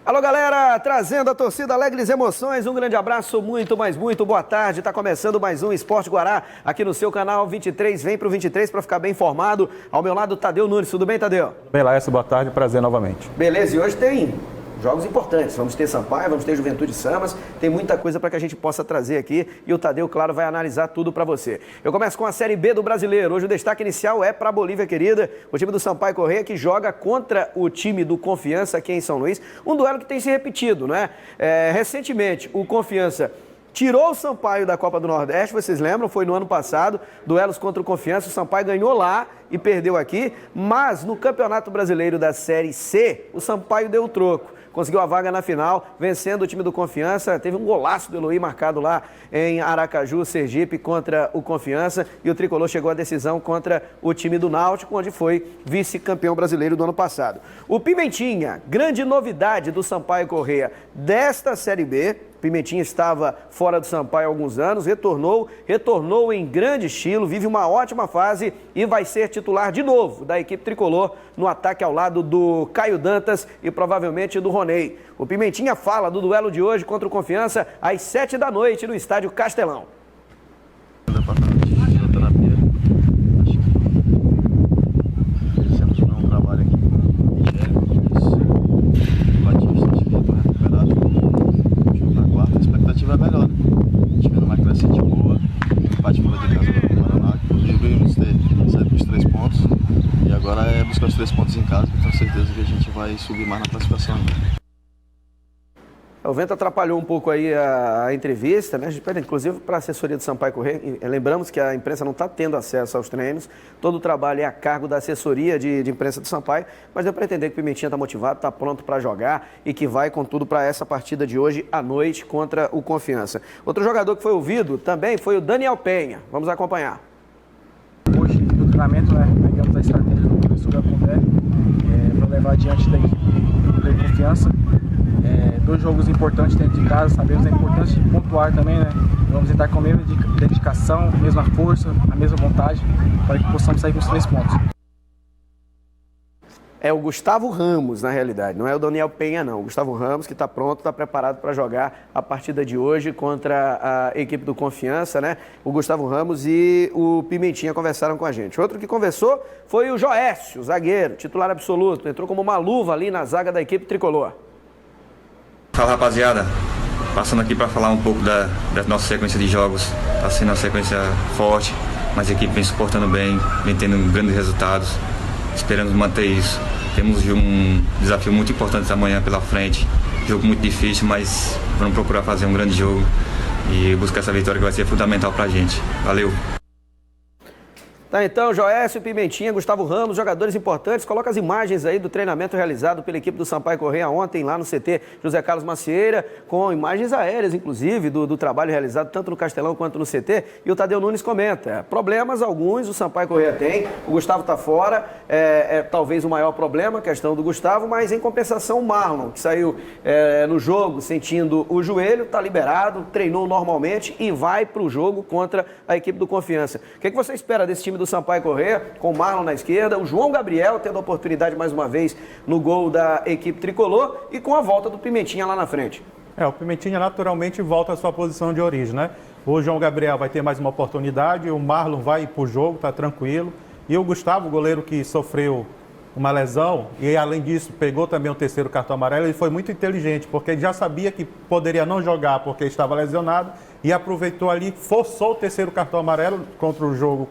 Alô, galera, trazendo a torcida Alegres Emoções, um grande abraço, muito boa tarde. Está começando mais um Esporte Guará aqui no seu canal 23. Vem pro 23 para ficar bem informado. Ao meu lado, Tadeu Nunes. Tudo bem, Tadeu? Tudo bem, Laércio, boa tarde, prazer novamente. Beleza, e hoje tem jogos importantes. Vamos ter Sampaio, vamos ter Juventude Samas. Tem muita coisa para que a gente possa trazer aqui e o Tadeu, claro, vai analisar tudo para você. Eu começo com a Série B do Brasileiro. Hoje o destaque inicial é para a Bolívia querida, o time do Sampaio Corrêa que joga contra o time do Confiança aqui em São Luís. Um duelo que tem se repetido, né? Recentemente, o Confiança tirou o Sampaio da Copa do Nordeste, vocês lembram? Foi no ano passado, duelos contra o Confiança, o Sampaio ganhou lá e perdeu aqui, mas no Campeonato Brasileiro da Série C, o Sampaio deu o troco. Conseguiu a vaga na final, vencendo o time do Confiança. Teve um golaço do Eloy marcado lá em Aracaju, Sergipe, contra o Confiança. E o Tricolor chegou à decisão contra o time do Náutico, onde foi vice-campeão brasileiro do ano passado. O Pimentinha, grande novidade do Sampaio Corrêa desta Série B. Pimentinha estava fora do Sampaio há alguns anos, retornou em grande estilo, vive uma ótima fase e vai ser titular de novo da equipe tricolor no ataque ao lado do Caio Dantas e provavelmente do Roney. O Pimentinha fala do duelo de hoje contra o Confiança às 7 da noite no estádio Castelão. Buscar os 3 pontos em casa, que tenho certeza que a gente vai subir mais na classificação. O vento atrapalhou um pouco aí a entrevista, né? A gente pede, inclusive, para a assessoria do Sampaio Corrêa. Lembramos que a imprensa não está tendo acesso aos treinos. Todo o trabalho é a cargo da assessoria de imprensa do Sampaio. Mas deu para entender que o Pimentinha está motivado, está pronto para jogar e que vai com tudo para essa partida de hoje à noite contra o Confiança. Outro jogador que foi ouvido também foi o Daniel Penha. Vamos acompanhar. Hoje, no treinamento, né? Pegamos a estratégia do professor Gabondé para levar adiante da equipe Confiança. 2 jogos importantes dentro de casa, sabemos a importância de pontuar também, né? Vamos entrar com a mesma dedicação, a mesma força, a mesma vontade, para que possamos sair com os 3 pontos. É o Gustavo Ramos, na realidade, não é o Daniel Penha, não. O Gustavo Ramos, que está pronto, está preparado para jogar a partida de hoje contra a equipe do Confiança, né? O Gustavo Ramos e o Pimentinha conversaram com a gente. Outro que conversou foi o Joécio, zagueiro, titular absoluto. Entrou como uma luva ali na zaga da equipe tricolor. Fala, rapaziada. Passando aqui para falar um pouco da nossa sequência de jogos. Está sendo uma sequência forte, mas a equipe vem suportando bem, vem tendo grandes resultados. Esperamos manter isso. Temos um desafio muito importante amanhã pela frente. Jogo muito difícil, mas vamos procurar fazer um grande jogo e buscar essa vitória que vai ser fundamental para a gente. Valeu! Tá, então, Joécio, Pimentinha, Gustavo Ramos, jogadores importantes. Coloca as imagens aí do treinamento realizado pela equipe do Sampaio Corrêa ontem lá no CT José Carlos Macieira, com imagens aéreas, inclusive, do trabalho realizado tanto no Castelão quanto no CT. E o Tadeu Nunes comenta, problemas alguns o Sampaio Corrêa tem, o Gustavo tá fora, talvez o maior problema, a questão do Gustavo, mas em compensação o Marlon, que saiu no jogo sentindo o joelho, tá liberado, treinou normalmente e vai pro jogo contra a equipe do Confiança. O que você espera desse time do Sampaio Corrêa, com o Marlon na esquerda, o João Gabriel tendo a oportunidade mais uma vez no gol da equipe tricolor e com a volta do Pimentinha lá na frente? O Pimentinha naturalmente volta à sua posição de origem, né? O João Gabriel vai ter mais uma oportunidade, o Marlon vai pro jogo, tá tranquilo. E o Gustavo, goleiro que sofreu uma lesão e além disso pegou também o 3º cartão amarelo, ele foi muito inteligente, porque ele já sabia que poderia não jogar porque estava lesionado e aproveitou ali, forçou o 3º cartão amarelo contra o jogo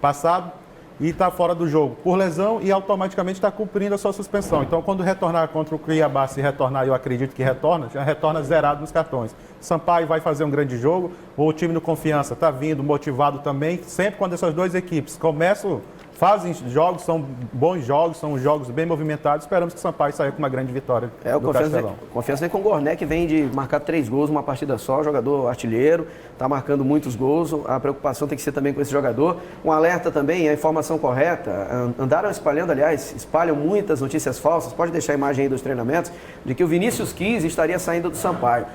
passado e está fora do jogo por lesão e automaticamente está cumprindo a sua suspensão. Então, quando retornar contra o Cuiabá, se retornar, eu acredito que retorna, já retorna zerado nos cartões. Sampaio vai fazer um grande jogo, o time do Confiança está vindo motivado também. Sempre quando essas 2 equipes começam, fazem jogos, são bons jogos, são jogos bem movimentados. Esperamos que o Sampaio saia com uma grande vitória do Castelão. Confiança vem com o Gorné, que vem de marcar 3 gols numa partida só, jogador artilheiro, está marcando muitos gols. A preocupação tem que ser também com esse jogador. Um alerta também, a informação correta. Andaram espalhando, aliás, espalham muitas notícias falsas. Pode deixar a imagem aí dos treinamentos, de que o Vinícius Kies estaria saindo do Sampaio.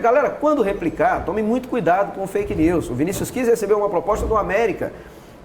Galera, quando replicar, tome muito cuidado com o fake news. O Vinícius Kies recebeu uma proposta do América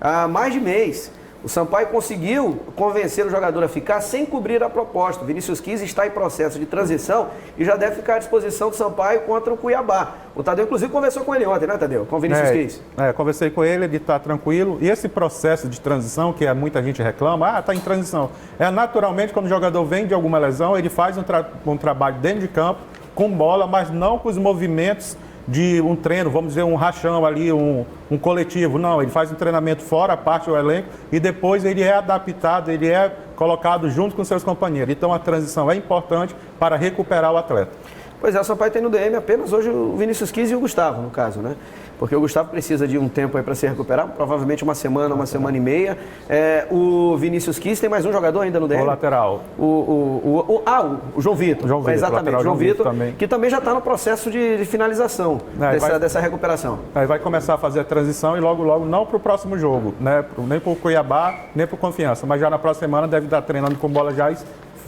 há mais de mês. O Sampaio conseguiu convencer o jogador a ficar sem cobrir a proposta. O Vinícius Quis está em processo de transição e já deve ficar à disposição do Sampaio contra o Cuiabá. O Tadeu, inclusive, conversou com ele ontem, né, Tadeu? Com o Vinícius Quis. Conversei com ele está tranquilo. E esse processo de transição, que muita gente reclama, está em transição. Naturalmente, quando o jogador vem de alguma lesão, ele faz um trabalho dentro de campo, com bola, mas não com os movimentos de um treino, vamos dizer, um rachão ali, um coletivo. Não, ele faz um treinamento fora, a parte do elenco, e depois ele é adaptado, ele é colocado junto com seus companheiros. Então a transição é importante para recuperar o atleta. Pois é, o Sampaio tem no DM apenas hoje o Vinícius Quis e o Gustavo, no caso, né? Porque o Gustavo precisa de um tempo aí para se recuperar, provavelmente uma semana e meia. O Vinícius Quis tem mais um jogador ainda no DM. O lateral. O João Vitor. Exatamente, João Vitor, que também já está no processo de finalização dessa recuperação. Aí vai começar a fazer a transição e logo, não para o próximo jogo, né? Nem para o Cuiabá, nem para o Confiança, mas já na próxima semana deve estar treinando com bola já e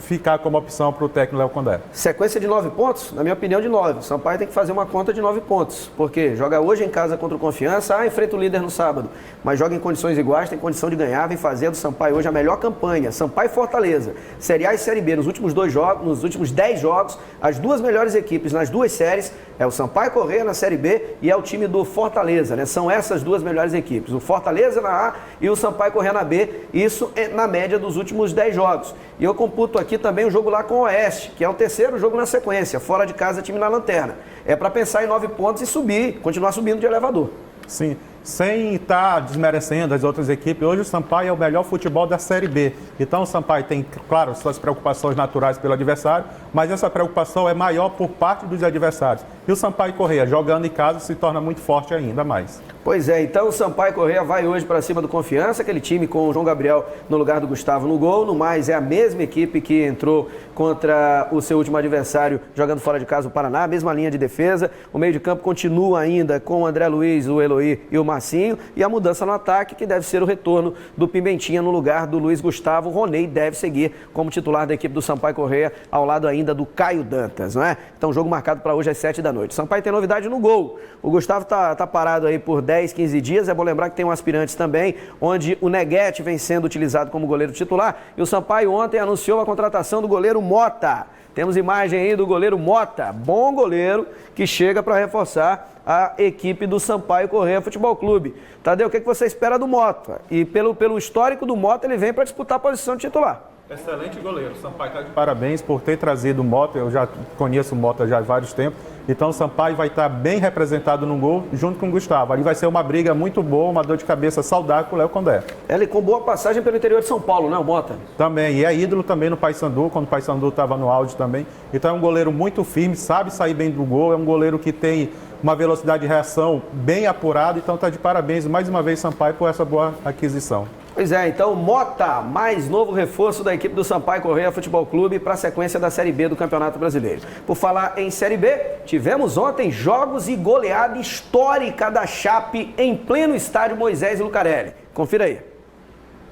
ficar como opção para o técnico Léo Condé. Sequência de 9 pontos? Na minha opinião, de 9. O Sampaio tem que fazer uma conta de 9 pontos. Porque joga hoje em casa contra o Confiança, enfrenta o líder no sábado. Mas joga em condições iguais, tem condição de ganhar, vem fazendo o Sampaio hoje a melhor campanha. Sampaio e Fortaleza. Série A e Série B. Nos últimos 10 jogos, as duas melhores equipes nas duas séries é o Sampaio Corrêa na Série B e é o time do Fortaleza, né? São essas duas melhores equipes. O Fortaleza na A e o Sampaio Corrêa na B. Isso é na média dos últimos 10 jogos. E eu computo aqui também o jogo lá com o Oeste, que é o terceiro jogo na sequência, fora de casa, time na lanterna. É para pensar em 9 pontos e subir, continuar subindo de elevador. Sim, sem estar desmerecendo as outras equipes, hoje o Sampaio é o melhor futebol da Série B. Então o Sampaio tem, claro, suas preocupações naturais pelo adversário, mas essa preocupação é maior por parte dos adversários. E o Sampaio Corrêa, jogando em casa, se torna muito forte ainda mais. Pois é, então o Sampaio Corrêa vai hoje para cima do Confiança, aquele time com o João Gabriel no lugar do Gustavo no gol. No mais, é a mesma equipe que entrou contra o seu último adversário, jogando fora de casa o Paraná, a mesma linha de defesa. O meio de campo continua ainda com o André Luiz, o Eloy e o Marcinho. E a mudança no ataque, que deve ser o retorno do Pimentinha no lugar do Luiz Gustavo. O Roney deve seguir como titular da equipe do Sampaio Corrêa, ao lado ainda do Caio Dantas, não é? Então, jogo marcado para hoje às 7 da noite. O Sampaio tem novidade no gol. O Gustavo tá parado aí por 10, 15 dias. É bom lembrar que tem um aspirantes também, onde o Neguete vem sendo utilizado como goleiro titular. E o Sampaio ontem anunciou a contratação do goleiro Mota. Temos imagem aí do goleiro Mota, bom goleiro, que chega para reforçar a equipe do Sampaio Corrêa Futebol Clube. Tadeu, o que você espera do Mota? E pelo histórico do Mota, ele vem para disputar a posição de titular. Excelente goleiro. O Sampaio está de parabéns por ter trazido o Mota. Eu já conheço o Mota já há vários tempos. Então o Sampaio vai estar bem representado no gol junto com o Gustavo. Ali vai ser uma briga muito boa, uma dor de cabeça saudável com o Léo Condé. Ele com boa passagem pelo interior de São Paulo, né, o Mota? Também. E é ídolo também no Paysandu, quando o Paysandu estava no auge também. Então é um goleiro muito firme, sabe sair bem do gol. É um goleiro que tem uma velocidade de reação bem apurada. Então está de parabéns mais uma vez, Sampaio, por essa boa aquisição. Pois é, então Mota, mais novo reforço da equipe do Sampaio Corrêa Futebol Clube para a sequência da Série B do Campeonato Brasileiro. Por falar em Série B, tivemos ontem jogos e goleada histórica da Chape em pleno estádio Moisés Lucarelli. Confira aí.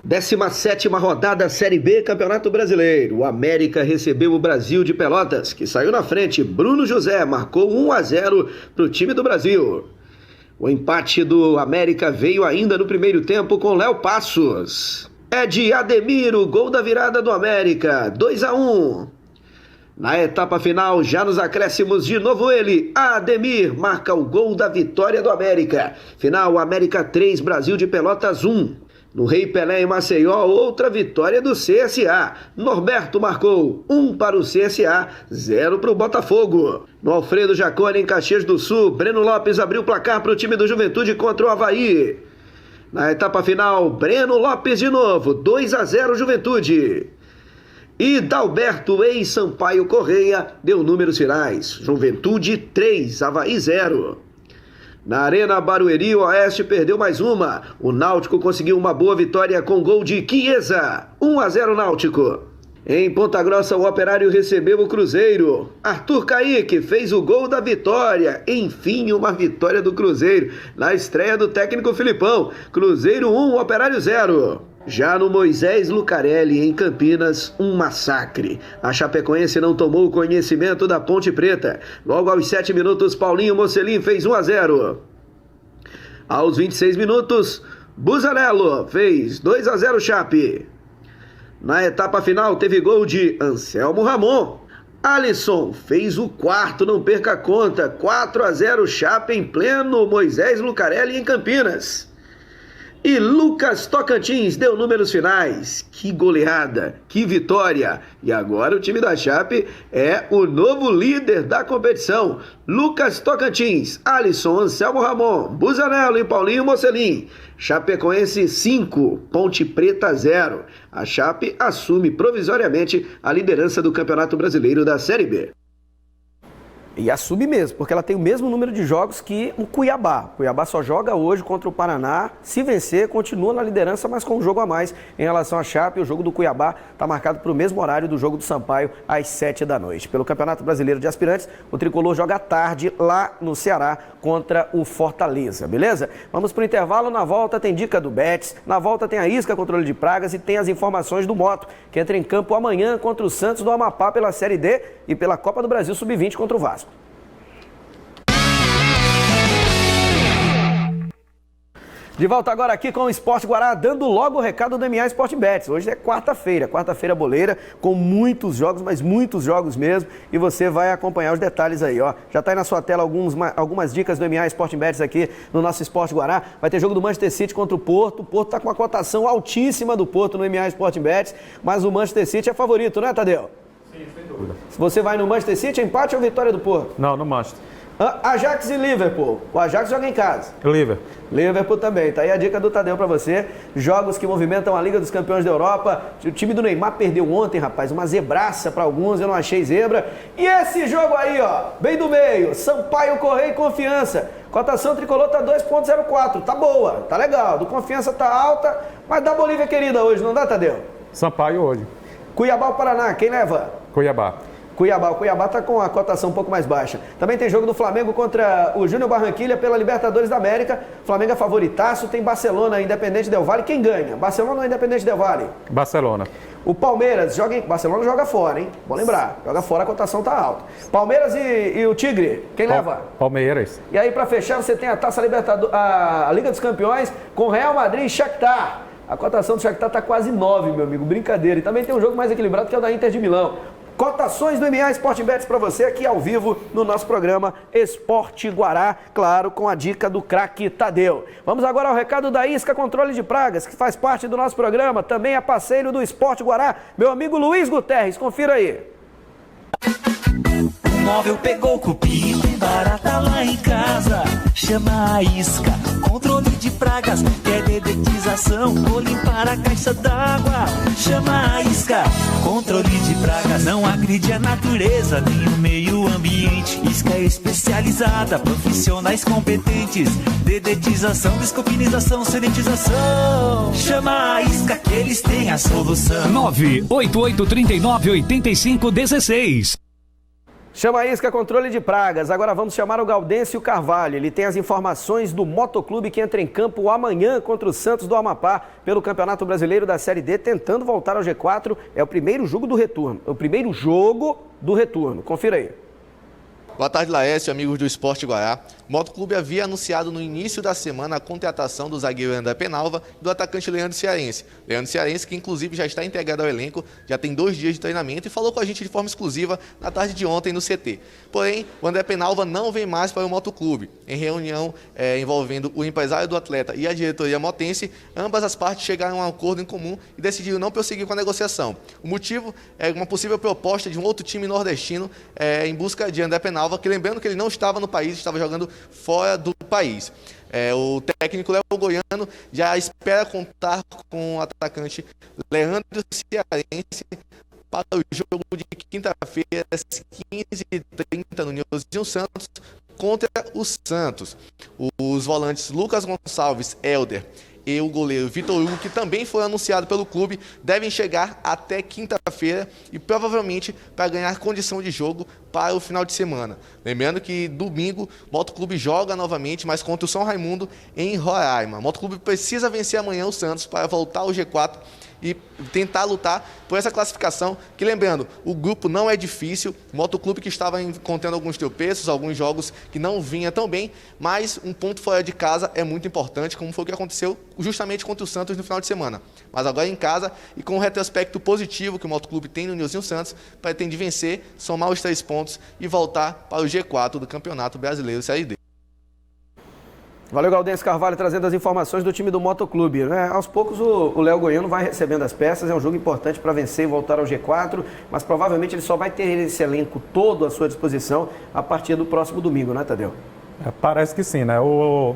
17ª rodada Série B Campeonato Brasileiro. O América recebeu o Brasil de Pelotas, que saiu na frente. Bruno José marcou 1-0 para o time do Brasil. O empate do América veio ainda no primeiro tempo com Léo Passos. É de Ademir o gol da virada do América, 2-1. Na etapa final, já nos acréscimos, de novo ele, Ademir, marca o gol da vitória do América. Final, América 3, Brasil de Pelotas 1. No Rei Pelé em Maceió, outra vitória do CSA. Norberto marcou 1 para o CSA, 0 para o Botafogo. No Alfredo Jaconi, em Caxias do Sul, Breno Lopes abriu o placar para o time do Juventude contra o Avaí. Na etapa final, Breno Lopes de novo, 2-0 Juventude. E Dalberto, ex-Sampaio Corrêa, deu números finais. Juventude 3, Avaí 0. Na Arena Barueri, o Oeste perdeu mais uma. O Náutico conseguiu uma boa vitória com gol de Chiesa. 1-0 Náutico. Em Ponta Grossa, o Operário recebeu o Cruzeiro. Arthur Caíque fez o gol da vitória. Enfim, uma vitória do Cruzeiro na estreia do técnico Filipão. Cruzeiro 1, Operário 0. Já no Moisés Lucarelli, em Campinas, um massacre. A Chapecoense não tomou conhecimento da Ponte Preta. Logo aos 7 minutos, Paulinho Mocelin fez 1-0. Aos 26 minutos, Busanello fez 2-0 Chape. Na etapa final teve gol de Anselmo Ramon. Alisson fez o quarto, não perca a conta. 4-0 Chape em pleno Moisés Lucarelli em Campinas. E Lucas Tocantins deu números finais. Que goleada, que vitória. E agora o time da Chape é o novo líder da competição. Lucas Tocantins, Alisson, Anselmo Ramon, Busanello e Paulinho Mocelin. Chapecoense 5, Ponte Preta 0. A Chape assume provisoriamente a liderança do Campeonato Brasileiro da Série B. E assume mesmo, porque ela tem o mesmo número de jogos que o Cuiabá. O Cuiabá só joga hoje contra o Paraná. Se vencer, continua na liderança, mas com um jogo a mais em relação à Chape. O jogo do Cuiabá está marcado para o mesmo horário do jogo do Sampaio, às 7 da noite. Pelo Campeonato Brasileiro de Aspirantes, o Tricolor joga à tarde lá no Ceará contra o Fortaleza, beleza? Vamos para o intervalo. Na volta tem dica do Betis, na volta tem a Isca Controle de Pragas e tem as informações do Moto, que entra em campo amanhã contra o Santos do Amapá pela Série D e pela Copa do Brasil Sub-20 contra o Vasco. De volta agora aqui com o Esporte Guará, dando logo o recado do MA Sport Bets. Hoje é quarta-feira boleira, com muitos jogos, mas muitos jogos mesmo, e você vai acompanhar os detalhes aí, ó. Já tá aí na sua tela algumas dicas do MA Sport Bets aqui no nosso Esporte Guará. Vai ter jogo do Manchester City contra o Porto. O Porto tá com uma cotação altíssima do Porto no MA Sport Bets, mas o Manchester City é favorito, né, Tadeu? Sim, sem dúvida. Você vai no Manchester City, empate ou vitória do Porto? Não, no Manchester. Ajax e Liverpool. O Ajax joga em casa. Liverpool também. Tá aí a dica do Tadeu pra você. Jogos que movimentam a Liga dos Campeões da Europa. O time do Neymar perdeu ontem, rapaz. Uma zebraça pra alguns, eu não achei zebra. E esse jogo aí, ó, bem do meio. Sampaio, Correia e Confiança. Cotação tricolor tá 2,04. Tá boa, tá legal. Do Confiança tá alta, mas da Bolívia querida hoje, não dá, Tadeu? Sampaio hoje. Cuiabá ou Paraná, quem leva? Cuiabá. O Cuiabá está com a cotação um pouco mais baixa. Também tem jogo do Flamengo contra o Júnior Barranquilla pela Libertadores da América. Flamengo é favoritaço, tem Barcelona, Independente Del Valle. Quem ganha? Barcelona ou Independente Del Valle? Barcelona. O Palmeiras joga Barcelona joga fora, hein? Bom lembrar, joga fora, a cotação tá alta. Palmeiras e o Tigre, quem leva? Palmeiras. E aí, para fechar, você tem a Taça Libertadores, a Liga dos Campeões com Real Madrid e Shakhtar. A cotação do Shakhtar tá quase 9, meu amigo, brincadeira. E também tem um jogo mais equilibrado que é o da Inter de Milão. Cotações do MA Sport Bets para você aqui ao vivo no nosso programa Esporte Guará, claro, com a dica do craque Tadeu. Vamos agora ao recado da Isca Controle de Pragas, que faz parte do nosso programa, também é parceiro do Esporte Guará, meu amigo Luiz Guterres, confira aí. O móvel pegou cupim, tem barata lá em casa. Chama a Isca, controle de pragas, quer dedetização ou limpar a caixa d'água. Chama a Isca, controle de pragas, não agride a natureza nem o meio ambiente. Isca é especializada, profissionais competentes, dedetização, descopinização, sanitização. Chama a Isca que eles têm a solução. 988398516. Chama a Isca Controle de Pragas. Agora vamos chamar o Gaudêncio Carvalho. Ele tem as informações do Motoclube que entra em campo amanhã contra o Santos do Amapá pelo Campeonato Brasileiro da Série D, tentando voltar ao G4. É o primeiro jogo do retorno. Confira aí. Boa tarde, Laércio, amigos do Esporte Guará. O Motoclube havia anunciado no início da semana a contratação do zagueiro André Penalva e do atacante Leandro Cearense. Leandro Cearense, que inclusive já está integrado ao elenco, já tem 2 dias de treinamento e falou com a gente de forma exclusiva na tarde de ontem no CT. Porém, o André Penalva não vem mais para o Motoclube. Em reunião envolvendo o empresário do atleta e a diretoria motense, ambas as partes chegaram a um acordo em comum e decidiram não prosseguir com a negociação. O motivo é uma possível proposta de um outro time nordestino em busca de André Penalva, que lembrando que ele não estava no país, estava jogando fora do país. O técnico Léo Goiano já espera contar com o atacante Leandro Cearense para o jogo de quinta-feira, às 15h30, no Nilson Santos, contra o Santos. Os volantes Lucas Gonçalves, Helder e o goleiro Vitor Hugo, que também foi anunciado pelo clube, devem chegar até quinta-feira e provavelmente para ganhar condição de jogo para o final de semana. Lembrando que domingo o Motoclube joga novamente, mas contra o São Raimundo em Roraima. O Motoclube precisa vencer amanhã o Santos para voltar ao G4 e tentar lutar por essa classificação, que lembrando, o grupo não é difícil, o Motoclube que estava encontrando alguns tropeços, alguns jogos que não vinha tão bem, mas um ponto fora de casa é muito importante, como foi o que aconteceu justamente contra o Santos no final de semana. Mas agora em casa e com o retrospecto positivo que o Motoclube tem no Nilzinho Santos, pretende vencer, somar os 3 pontos e voltar para o G4 do Campeonato Brasileiro Série D. Valeu, Galdense Carvalho, trazendo as informações do time do Motoclube, né? Aos poucos o Léo Goiano vai recebendo as peças, é um jogo importante para vencer e voltar ao G4, mas provavelmente ele só vai ter esse elenco todo à sua disposição a partir do próximo domingo, né, Tadeu? Parece que sim, né? O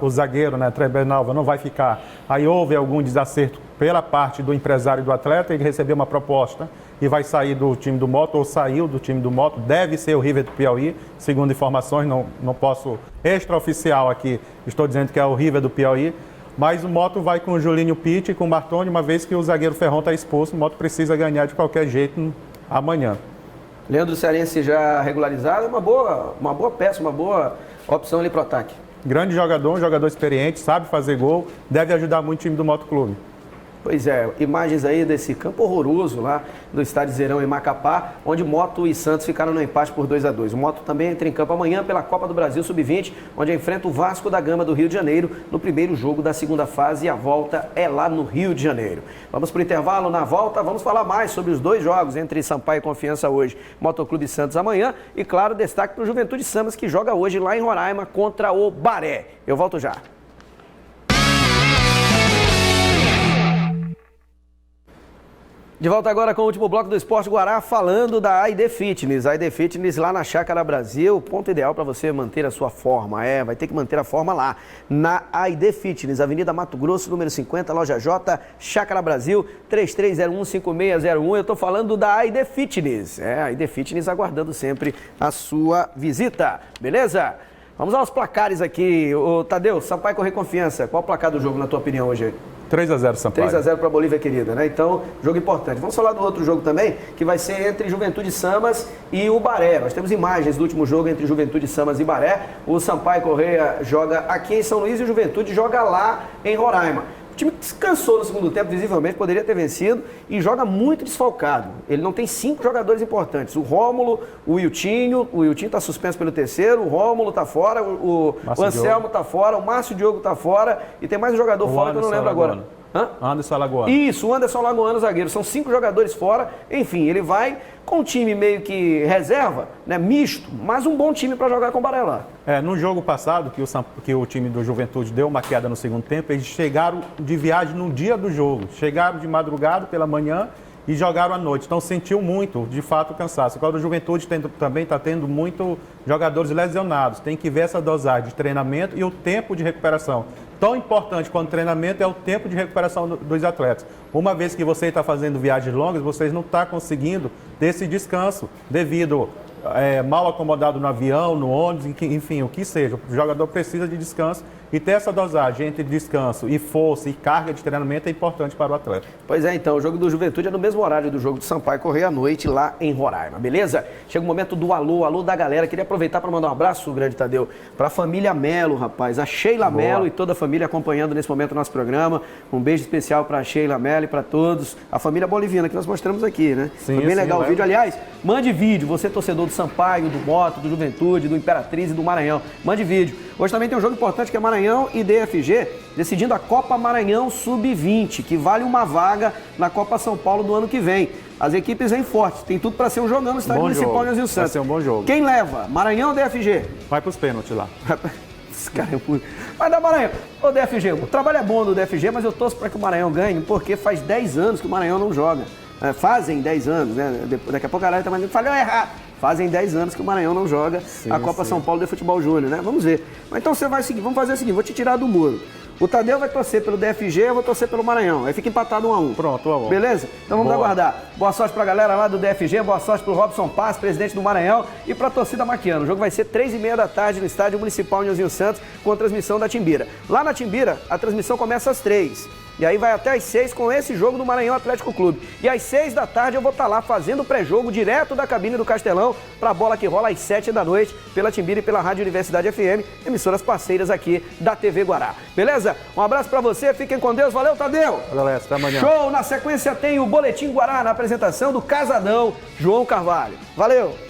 zagueiro, né, Trey Benalva, não vai ficar. Aí houve algum desacerto pela parte do empresário do atleta, ele recebeu uma proposta e vai sair do time do Moto, ou saiu do time do Moto, deve ser o River do Piauí, segundo informações, não posso, extraoficial aqui, estou dizendo que é o River do Piauí, mas o Moto vai com o Julinho Pitti e com o Martoni, uma vez que o zagueiro Ferrão está expulso, o Moto precisa ganhar de qualquer jeito amanhã. Leandro Cearense já regularizado, é uma boa peça, uma boa opção ali para o ataque. Grande jogador, um jogador experiente, sabe fazer gol, deve ajudar muito o time do Motoclube. Pois é, imagens aí desse campo horroroso lá do estádio Zerão em Macapá, onde Moto e Santos ficaram no empate por 2-2. O Moto também entra em campo amanhã pela Copa do Brasil Sub-20, onde enfrenta o Vasco da Gama do Rio de Janeiro no primeiro jogo da segunda fase e a volta é lá no Rio de Janeiro. Vamos para o intervalo, na volta vamos falar mais sobre os 2 jogos entre Sampaio e Confiança hoje, Motoclube Santos amanhã e claro, destaque para o Juventude Samas que joga hoje lá em Roraima contra o Baré. Eu volto já. De volta agora com o último bloco do Esporte Guará, falando da AID Fitness. A AID Fitness lá na Chácara Brasil, ponto ideal para você manter a sua forma. Vai ter que manter a forma lá, na AID Fitness, Avenida Mato Grosso, número 50, Loja J, Chácara Brasil, 3301-5601. Eu estou falando da AID Fitness. A AID Fitness aguardando sempre a sua visita, beleza? Vamos aos placares aqui. Ô, Tadeu, Sampaio Correia Confiança, qual o placar do jogo na tua opinião hoje? 3-0 Sampaio. 3-0 para a Bolívia querida, né? Então, jogo importante. Vamos falar do outro jogo também, que vai ser entre Juventude Samas e o Baré. Nós temos imagens do último jogo entre Juventude Samas e Baré. O Sampaio Correia joga aqui em São Luís e o Juventude joga lá em Roraima. O time descansou no segundo tempo, visivelmente, poderia ter vencido e joga muito desfalcado. Ele não tem 5 jogadores importantes. O Rômulo, o Wiltinho está suspenso pelo terceiro, o Rômulo está fora, o Anselmo está fora, o Márcio Diogo está fora e tem mais um jogador fora que eu não lembro agora. Anderson Alagoano. Isso, o Anderson Alagoano, zagueiro. São 5 jogadores fora. Enfim, ele vai com um time meio que reserva, né, misto, mas um bom time para jogar com o Baré lá. No jogo passado, que o time do Juventude deu uma queda no segundo tempo, eles chegaram de viagem no dia do jogo. Chegaram de madrugada pela manhã e jogaram à noite. Então sentiu muito, de fato, o cansaço. Agora o Juventude também está tendo muito jogadores lesionados. Tem que ver essa dosagem de treinamento e o tempo de recuperação. Tão importante quanto o treinamento é o tempo de recuperação dos atletas. Uma vez que você está fazendo viagens longas, vocês não estão conseguindo ter esse descanso devido mal acomodado no avião, no ônibus, enfim, o que seja. O jogador precisa de descanso e ter essa dosagem entre descanso e força e carga de treinamento é importante para o atleta. Pois é, então, o jogo do Juventude é no mesmo horário do jogo do Sampaio Correia à noite lá em Roraima, beleza? Chega o momento do alô da galera. Queria aproveitar para mandar um abraço, grande Tadeu, para a família Melo, rapaz. A Sheila Melo e toda a família acompanhando nesse momento o nosso programa. Um beijo especial para a Sheila Melo e para todos. A família boliviana que nós mostramos aqui, né? Sim, foi bem legal o vídeo. Né? Aliás, mande vídeo. Você torcedor do Sampaio, do Moto, do Juventude, do Imperatriz e do Maranhão. Mande vídeo. Hoje também tem um jogo importante que é Maranhão e DFG, decidindo a Copa Maranhão Sub-20, que vale uma vaga na Copa São Paulo do ano que vem. As equipes vêm fortes, tem tudo para ser um jogão no estádio municipal de Nilzinho Santos. Vai ser um bom jogo. Quem leva? Maranhão ou DFG? Vai para os pênaltis lá. Esse cara é puro. Vai dar Maranhão. Ô DFG, o trabalho é bom do DFG, mas eu torço para que o Maranhão ganhe, porque faz 10 anos que o Maranhão não joga. Fazem 10 anos, né? Daqui a pouco a galera tá dizendo, falhou errado. Fazem 10 anos que o Maranhão não joga a Copa São Paulo de Futebol Júnior, né? Vamos ver. Mas então você vai seguir, vamos fazer o seguinte, vou te tirar do muro. O Tadeu vai torcer pelo DFG, eu vou torcer pelo Maranhão. Aí fica empatado 1-1. Pronto, 1-1. Beleza? Então vamos aguardar. Boa sorte pra galera lá do DFG, boa sorte pro Robson Paz, presidente do Maranhão, e pra torcida maquiana. O jogo vai ser 3h30 da tarde no Estádio Municipal Nilzinho Santos, com a transmissão da Timbira. Lá na Timbira, a transmissão começa às 3h. E aí vai até às 6 com esse jogo do Maranhão Atlético Clube. E às 6 da tarde eu vou estar lá fazendo o pré-jogo direto da cabine do Castelão para a bola que rola às 7 da noite pela Timbira e pela Rádio Universidade FM, emissoras parceiras aqui da TV Guará. Beleza? Um abraço para você, fiquem com Deus. Valeu, Tadeu! Valeu, até amanhã. Show! Na sequência tem o Boletim Guará na apresentação do Casadão, João Carvalho. Valeu!